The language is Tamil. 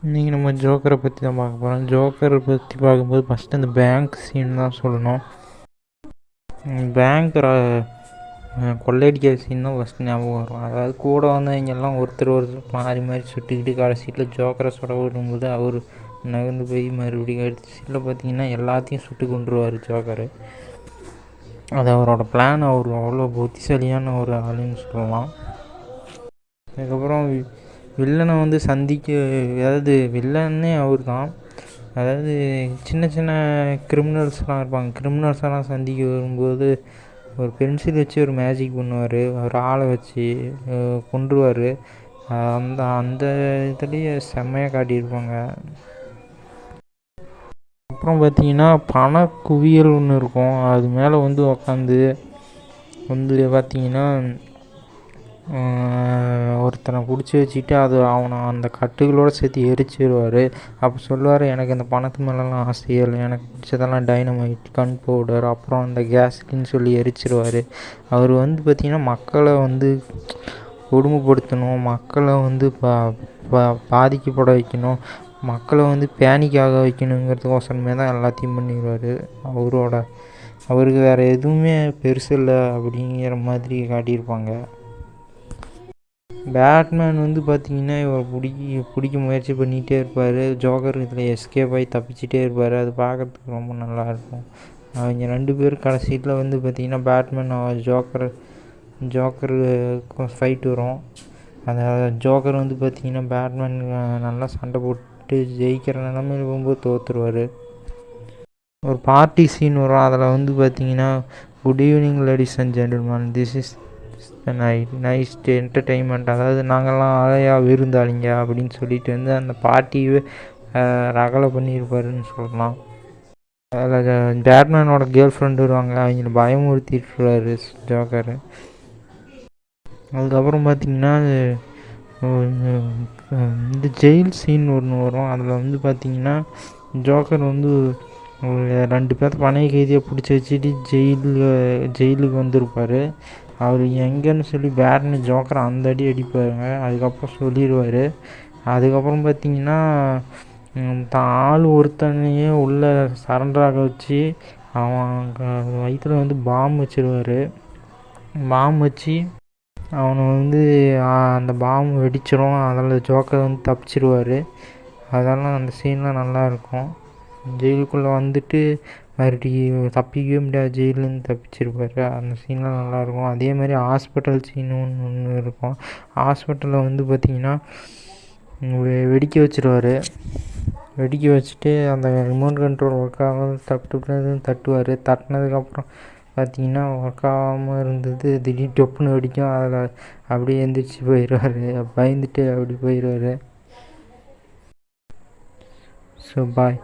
இன்றைக்கி நம்ம ஜோக்கரை பற்றி தான் பார்க்க போகிறோம். ஜோக்கரை பற்றி பார்க்கும்போது ஃபஸ்ட்டு அந்த பேங்க் சீன் தான் சொல்லணும். பேங்க் கொள்ளையடிக்கிற சீன் தான் ஃபஸ்ட்டு ஞாபகம் வரும். அதாவது கூட வந்தவங்கெல்லாம் ஒருத்தர் மாறி மாறி சுட்டிக்கிட்டு கடைசியில் ஜோக்கரை சுட விடும்போது அவர் நகர்ந்து போய் மறுபடியும் கடைசியில் பார்த்திங்கன்னா எல்லாத்தையும் சுட்டு கொண்டுருவார் ஜோக்கரு. அது அவரோட பிளான். அவர் அவ்வளோ புத்திசாலியான ஒரு ஆளுன்னு சொல்லலாம். அதுக்கப்புறம் வில்லனை வந்து சந்திக்க, அதாவது வில்லன்னே அவர் தான். அதாவது சின்ன சின்ன கிரிமினல்ஸ்லாம் இருப்பாங்க. கிரிமினல்ஸெல்லாம் சந்திக்க வரும்போது ஒரு பென்சில் வச்சு ஒரு மேஜிக் பண்ணுவார். ஒரு ஆளை வச்சு கொன்றுவார். அந்த அந்த இதுலேயே செம்மையாக காட்டியிருப்பாங்க. அப்புறம் பார்த்திங்கன்னா பண குவியல் ஒன்று இருக்கும். அது மேலே வந்து உக்காந்து பார்த்திங்கன்னா ஒருத்தனை பிடிச்சி வச்சுக்கிட்டு அவனை அந்த கட்டுகளோடு சேர்த்து எரிச்சிடுவார். அப்போ சொல்லுவார், எனக்கு இந்த பணத்து மேலெலாம் ஆசையே இல்லை, எனக்கு பிடிச்சதெல்லாம் டைனமைட், கன் பவுடர், அப்புறம் அந்த கேஸ்க்குன்னு சொல்லி எரிச்சிடுவார். அவர் வந்து பார்த்திங்கன்னா மக்களை வந்து கொடுமைப்படுத்தணும், மக்களை வந்து பாதிக்கப்பட வைக்கணும், மக்களை வந்து பேனிக்காக வைக்கணுங்கிறதுக்கோசரமே தான் எல்லாத்தையும் பண்ணிடுவார். அவருக்கு வேறு எதுவுமே பெருசு இல்லை அப்படிங்கிற மாதிரி காட்டியிருப்பாங்க. பேட்மேன் வந்து பார்த்திங்கன்னா இவர் பிடிக்க முயற்சி பண்ணிகிட்டே இருப்பார். ஜோக்கர் இதில் எஸ்கேப் ஆகி தப்பிச்சிட்டே இருப்பார். அது பார்க்குறதுக்கு ரொம்ப நல்லாயிருக்கும். அவங்க 2 பேரும் கடைசியில் வந்து பார்த்திங்கன்னா பேட்மேன் ஜோக்கருக்கு ஃபைட் வரும். அந்த ஜோக்கர் வந்து பார்த்திங்கன்னா பேட்மேன் நல்லா சண்டை போட்டு ஜெயிக்கிற நிலமையில் போகும்போது தோற்றுருவார். ஒரு பார்ட்டி சீன் வரும். அதில் வந்து பார்த்திங்கன்னா, good evening ladies and gentlemen, this is nice entertainment, அதாவது நாங்கள்லாம் ஆளையா விருந்தாளிங்க அப்படின்னு சொல்லிட்டு வந்து அந்த பார்ட்டியே ரகலை பண்ணியிருப்பாருன்னு சொல்லலாம். அதில் பேட்மேனோட கேர்ள் ஃப்ரெண்டு வருவாங்க. அவங்கள பயமுறுத்திட்டுருவார் ஜோக்கர். அதுக்கப்புறம் பார்த்திங்கன்னா இந்த ஜெயில் சீன் ஒன்று வரும். அதில் வந்து பார்த்திங்கன்னா ஜோக்கர் வந்து 2 பேர்த்த பணைய கைதியாக பிடிச்சி வச்சுட்டு ஜெயிலுக்கு வந்திருப்பார். அவர் எங்கேன்னு சொல்லி பேட்மேன் ஜோக்கரை அந்த அடி அடிப்பாருங்க. அதுக்கப்புறம் சொல்லிடுவார். அதுக்கப்புறம் பார்த்திங்கன்னா தான் ஆள் ஒருத்தனையே உள்ளே சரண்டராக வச்சு அவன் வயிற்றில் வந்து பாம் வச்சிருவார். பாம் வச்சு அவனை வந்து அந்த பாம் வெடிச்சிடும். அதில் ஜோக்கர் வந்து தப்பிச்சிடுவார். அதெல்லாம் அந்த சீன்லாம் நல்லாயிருக்கும். ஜெயிலுக்குள்ளே வந்துட்டு மறுபடியும் தப்பிக்கவே முடியாது, ஜெயிலேருந்து தப்பிச்சிருப்பார். அந்த சீன்லாம் நல்லாயிருக்கும். அதே மாதிரி ஹாஸ்பிட்டல் சீன் ஒன்று இருக்கும். ஹாஸ்பிட்டலில் வந்து பார்த்திங்கன்னா வெடிக்க வச்சுருவார். வெடிக்க வச்சுட்டு அந்த ரிமோட் கண்ட்ரோல் ஒர்க் ஆகாமல் தட்டுவார். தட்டினதுக்கப்புறம் பார்த்திங்கன்னா ஒர்க் ஆகாமல் இருந்தது திடீர்னு டொப்புன்னு வெடிக்கும். அதில் அப்படியே எழுந்திரிச்சு போயிடுவார். பயந்துட்டு அப்படி போயிடுவார். So bye.